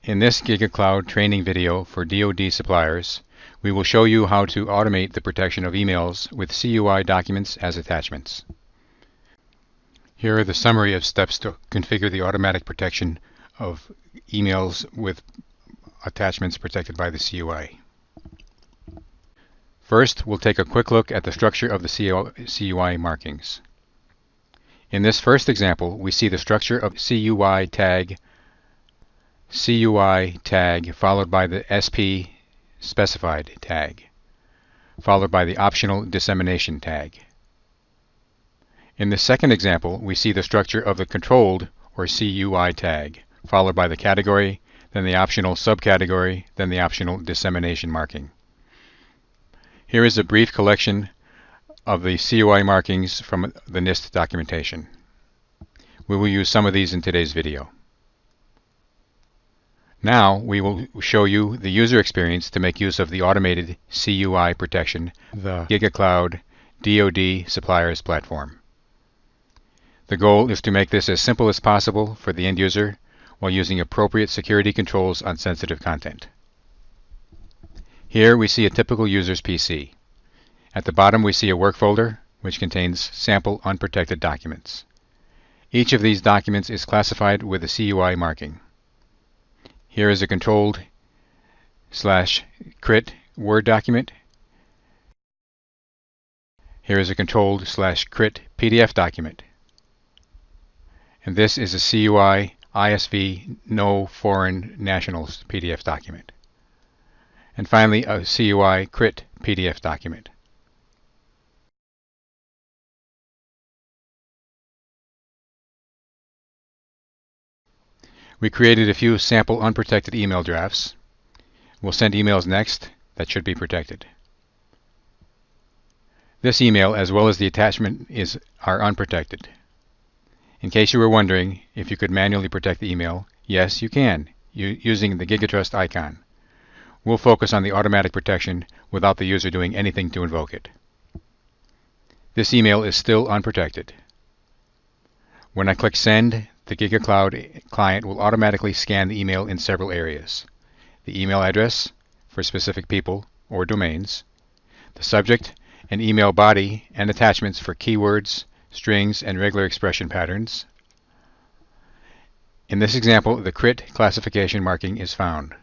In this GigaCloud training video for DoDSuppliers, we will show you how to automate the protection of emails with CUI documents as attachments. Here are the summary of steps to configure the automatic protection of emails with attachments protected by the CUI. First, we'll take a quick look at the structure of the CUI markings. In this first example, we see the structure of CUI tag followed by the SP specified tag, followed by the optional dissemination tag. In the second example, we see the structure of the controlled or CUI tag, followed by the category, then the optional subcategory, then the optional dissemination marking. Here is a brief collection of the CUI markings from the NIST documentation. We will use some of these in today's video. Now we will show you the user experience to make use of the automated CUI protection, the GigaCloud DoDSuppliers platform. The goal is to make this as simple as possible for the end user while using appropriate security controls on sensitive content. Here we see a typical user's PC. At the bottom we see a work folder which contains sample unprotected documents. Each of these documents is classified with a CUI marking. Here is a controlled /crit Word document. Here is a controlled /crit PDF document. And this is a CUI ISV No Foreign Nationals PDF document. And finally, a CUI crit PDF document. We created a few sample unprotected email drafts. We'll send emails next that should be protected. This email, as well as the attachment, are unprotected. In case you were wondering if you could manually protect the email, yes, you can, using the GigaTrust icon. We'll focus on the automatic protection without the user doing anything to invoke it. This email is still unprotected. When I click Send, the GigaCloud client will automatically scan the email in several areas: the email address for specific people or domains, the subject and email body and attachments for keywords, strings, and regular expression patterns. In this example, the crit classification marking is found,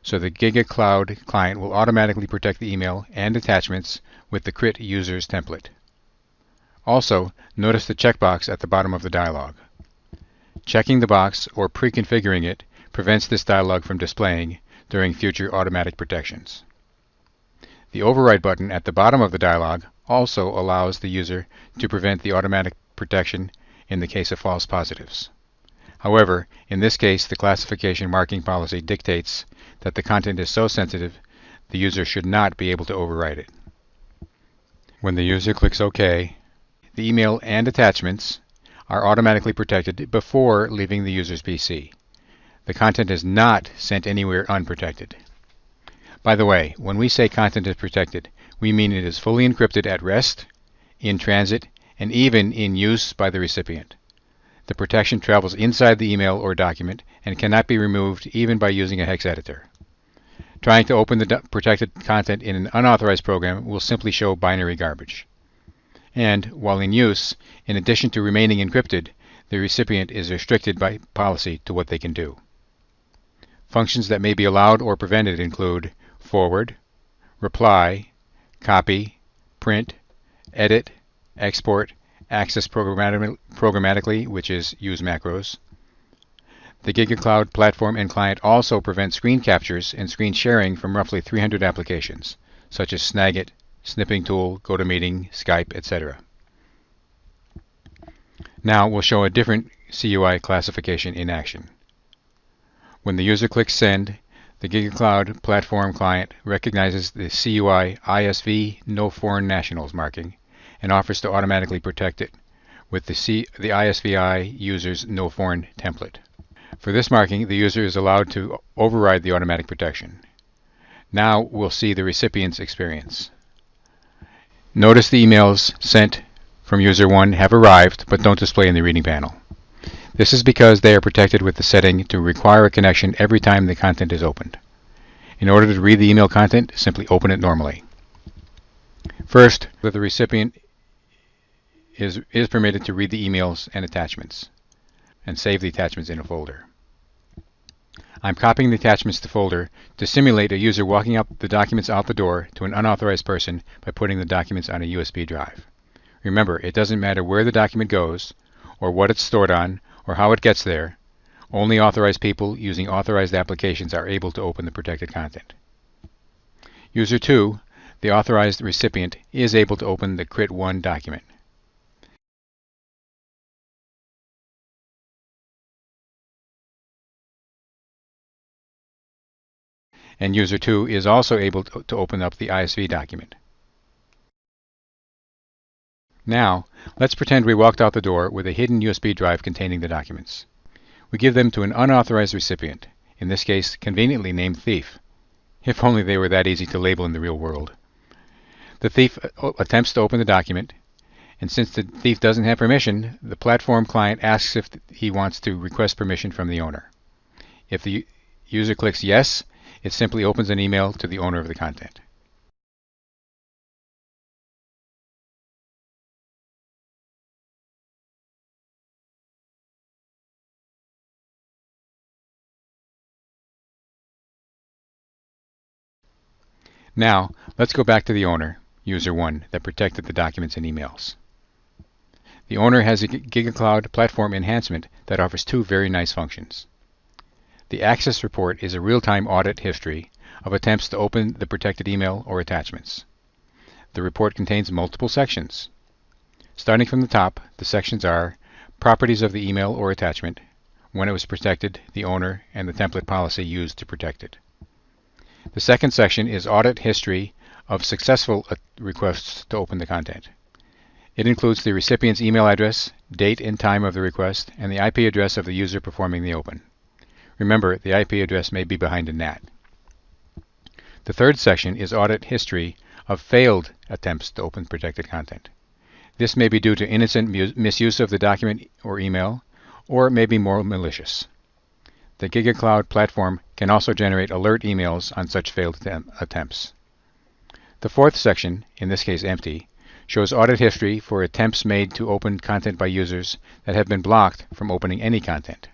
so the GigaCloud client will automatically protect the email and attachments with the crit users template. Also, notice the checkbox at the bottom of the dialog. Checking the box or pre-configuring it prevents this dialog from displaying during future automatic protections. The override button at the bottom of the dialog also allows the user to prevent the automatic protection in the case of false positives. However, in this case, the classification marking policy dictates that the content is so sensitive the user should not be able to override it. When the user clicks OK, the email and attachments are automatically protected before leaving the user's PC. The content is not sent anywhere unprotected. By the way, when we say content is protected, we mean it is fully encrypted at rest, in transit, and even in use by the recipient. The protection travels inside the email or document and cannot be removed even by using a hex editor. Trying to open the protected content in an unauthorized program will simply show binary garbage. And, while in use, in addition to remaining encrypted, the recipient is restricted by policy to what they can do. Functions that may be allowed or prevented include forward, reply, copy, print, edit, export, access programmatically, which is use macros. The GigaCloud platform and client also prevent screen captures and screen sharing from roughly 300 applications, such as Snagit, Snipping Tool, GoToMeeting, Skype, etc. Now we'll show a different CUI classification in action. When the user clicks Send, the GigaCloud platform client recognizes the CUI ISV No Foreign Nationals marking and offers to automatically protect it with the ISVI user's No Foreign template. For this marking, the user is allowed to override the automatic protection. Now we'll see the recipient's experience. Notice the emails sent from user 1 have arrived but don't display in the reading panel. This is because they are protected with the setting to require a connection every time the content is opened. In order to read the email content, simply open it normally. First, the recipient is permitted to read the emails and attachments, and save the attachments in a folder. I'm copying the attachments to folder to simulate a user walking up the documents out the door to an unauthorized person by putting the documents on a USB drive. Remember, it doesn't matter where the document goes, or what it's stored on, or how it gets there. Only authorized people using authorized applications are able to open the protected content. User 2, the authorized recipient, is able to open the CRIT1 document. And user 2 is also able to open up the ISV document. Now, let's pretend we walked out the door with a hidden USB drive containing the documents. We give them to an unauthorized recipient, in this case conveniently named Thief. If only they were that easy to label in the real world. The thief attempts to open the document, and since the thief doesn't have permission, the platform client asks if he wants to request permission from the owner. If the user clicks yes, it simply opens an email to the owner of the content. Now, let's go back to the owner, user 1, that protected the documents and emails. The owner has a GigaCloud platform enhancement that offers two very nice functions. The access report is a real-time audit history of attempts to open the protected email or attachments. The report contains multiple sections. Starting from the top, the sections are properties of the email or attachment, when it was protected, the owner, and the template policy used to protect it. The second section is audit history of successful requests to open the content. It includes the recipient's email address, date and time of the request, and the IP address of the user performing the open. Remember, the IP address may be behind a NAT. The third section is audit history of failed attempts to open protected content. This may be due to innocent misuse of the document or email, or it may be more malicious. The GigaCloud platform can also generate alert emails on such failed attempts. The fourth section, in this case empty, shows audit history for attempts made to open content by users that have been blocked from opening any content.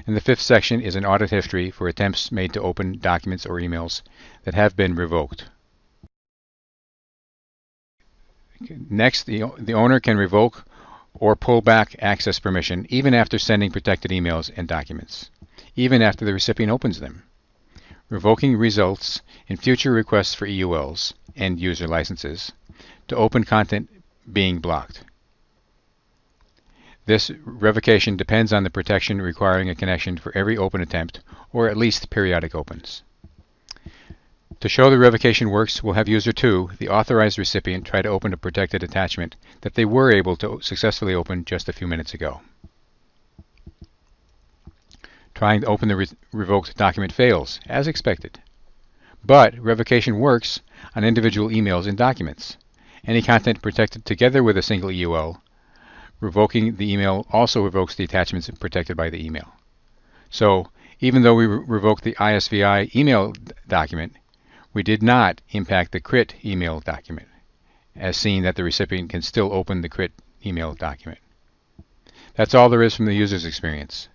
And the fifth section is an audit history for attempts made to open documents or emails that have been revoked. Next, the owner can revoke or pull back access permission even after sending protected emails and documents, even after the recipient opens them. Revoking results in future requests for EULs, end user licenses, to open content being blocked. This revocation depends on the protection requiring a connection for every open attempt, or at least periodic opens. To show the revocation works, we'll have user 2, the authorized recipient, try to open a protected attachment that they were able to successfully open just a few minutes ago. Trying to open the revoked document fails, as expected. But revocation works on individual emails and documents. Any content protected together with a single EUL. Revoking the email also revokes the attachments protected by the email. So, even though we revoked the ISVI email document, we did not impact the CRIT email document, as seen that the recipient can still open the CRIT email document. That's all there is from the user's experience.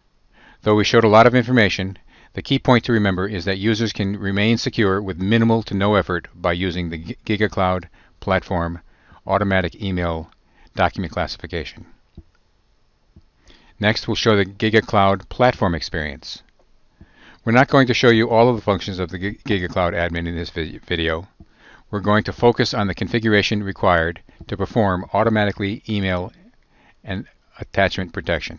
Though we showed a lot of information, the key point to remember is that users can remain secure with minimal to no effort by using the GigaCloud platform automatic email document classification. Next, we'll show the GigaCloud platform experience. We're not going to show you all of the functions of the GigaCloud admin in this video. We're going to focus on the configuration required to perform automatically email and attachment protection.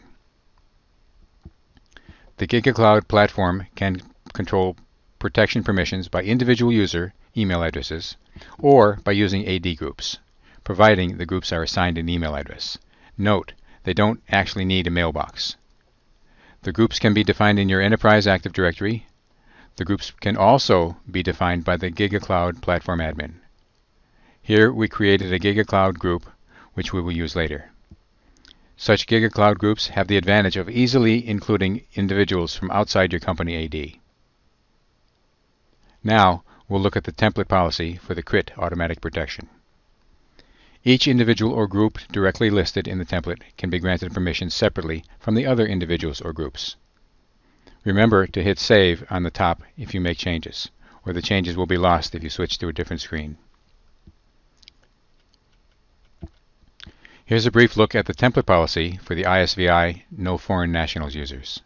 The GigaCloud platform can control protection permissions by individual user email addresses or by using AD groups, providing the groups are assigned an email address. Note, they don't actually need a mailbox. The groups can be defined in your Enterprise Active Directory. The groups can also be defined by the GigaCloud platform admin. Here we created a GigaCloud group, which we will use later. Such GigaCloud groups have the advantage of easily including individuals from outside your company AD. Now, we'll look at the template policy for the CRIT automatic protection. Each individual or group directly listed in the template can be granted permission separately from the other individuals or groups. Remember to hit Save on the top if you make changes, or the changes will be lost if you switch to a different screen. Here's a brief look at the template policy for the ISVI No Foreign Nationals users.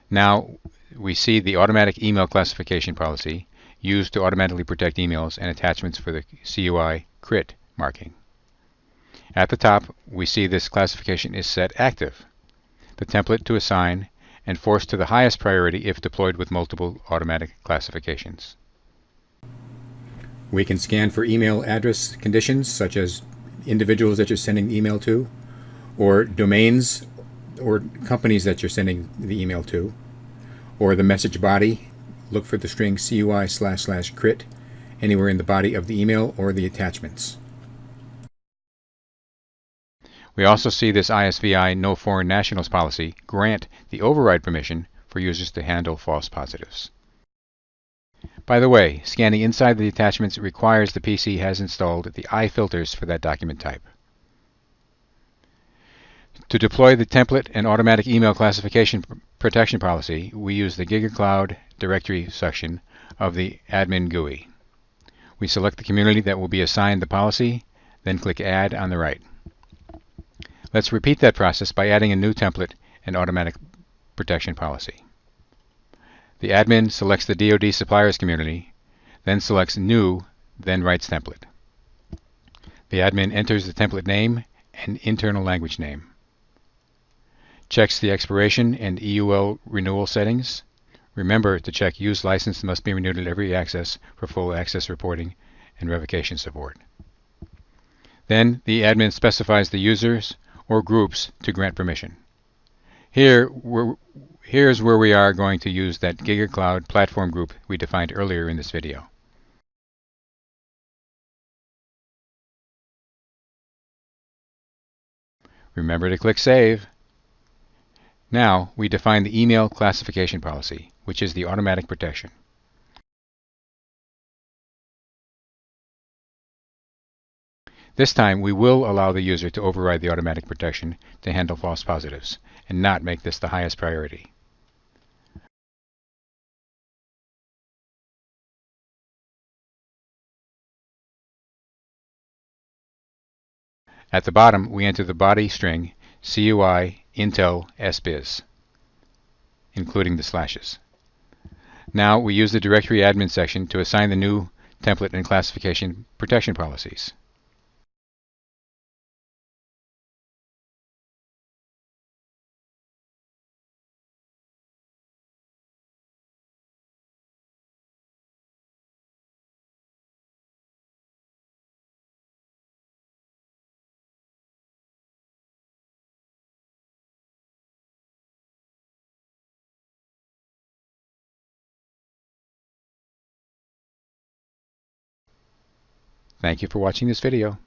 Now we see the automatic email classification policy used to automatically protect emails and attachments for the CUI CRIT marking. At the top, we see this classification is set active, the template to assign, and forced to the highest priority if deployed with multiple automatic classifications. We can scan for email address conditions, such as individuals that you're sending email to, or domains or companies that you're sending the email to, or the message body. Look for the string CUI//crit anywhere in the body of the email or the attachments. We also see this ISVI No Foreign Nationals policy grant the override permission for users to handle false positives. By the way, scanning inside the attachments requires the PC has installed the iFilters for that document type. To deploy the template and automatic email classification protection policy, we use the GigaCloud directory section of the admin GUI. We select the community that will be assigned the policy, then click Add on the right. Let's repeat that process by adding a new template and automatic protection policy. The admin selects the DoDSuppliers community, then selects New, then writes template. The admin enters the template name and internal language name. Checks the expiration and EUL renewal settings. Remember to check Use License must be renewed at every access for full access reporting and revocation support. Then the admin specifies the users or groups to grant permission. Here's where we are going to use that GigaCloud platform group we defined earlier in this video. Remember to click Save. Now we define the email classification policy, which is the automatic protection. This time we will allow the user to override the automatic protection to handle false positives and not make this the highest priority. At the bottom, we enter the body string CUI Intel SBIZ, including the slashes. Now we use the directory admin section to assign the new template and classification protection policies. Thank you for watching this video.